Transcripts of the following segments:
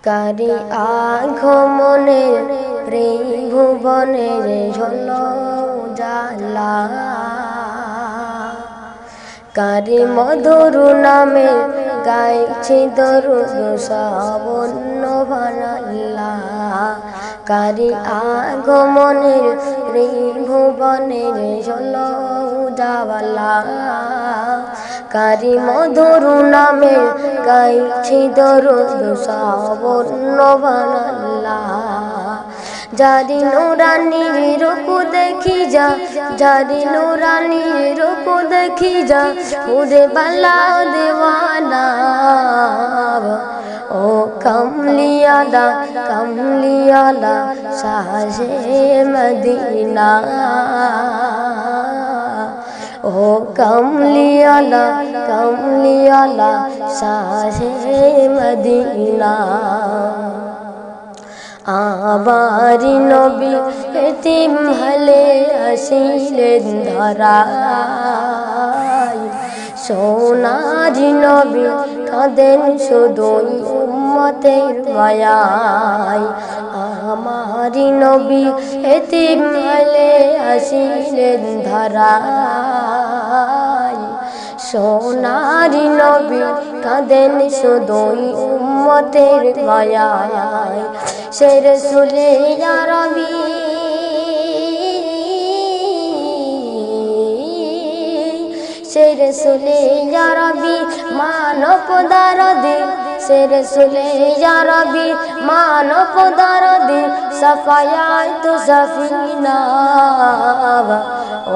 কারি আগমনের ত্রিভুবনের ঝলো জালা কারি মধুর নামে গাইছি দরুদ শ্রাবণ ভানাল্লা কারি আগমনের ত্রিভুবনের ঝলো জালা কারি মধুর নামে গাইছি দরুদ শ্রাবণ ভানাল্লা जारी नूरानी रूप देखी जा जारी नूरानी रूप देखी जा उड़े बाला दीवाना ओ कमलियाला शाहे मदीना ओ कमलियाला शाहे मदीना आबारी नबी एतिम हले आसिलेन धराय सोनारी नबी कादेन शुधुई उम्मतेर मायाय आमारी नबी एतिम हले आसिलेन धराय सोनारी नबी कादेन शुधुई उम्मतेर मायाय से रसूले या रबी से रसूले या रबी मानव दरदी से रसूले या रबी मानव दरदी सफाया तो सफीना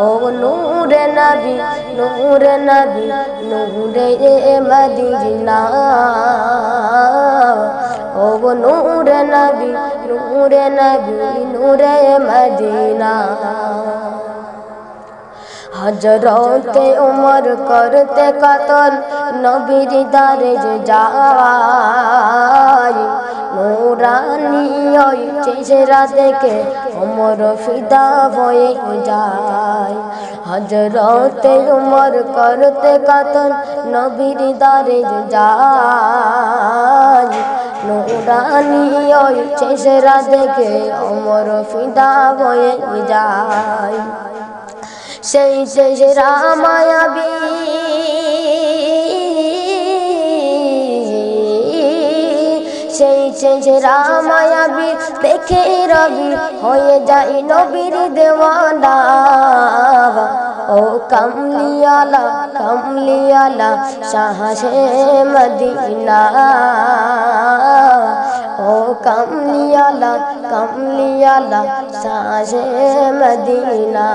ओ नूरे नबी नूरे मदीना ओ नूरे नबी नूरे मदीना हजरते उमर करते कतल नबीर दारे जाय नूरानी चेहरा देखे उमर फिदा हये जाय हजरते उमर करते कतल नबीर दारे जाय नूरानी चेहरा देखे उमर फिदा हये जाय সেই চেহারা মায়াবী সেই চেহারা মায়াবী দেখে রবি হয়ে যায় নবীর দেওয়ানা ও কমলিয়ালা শাহে মদিনা ओ कमलियाला शाहे मदीना।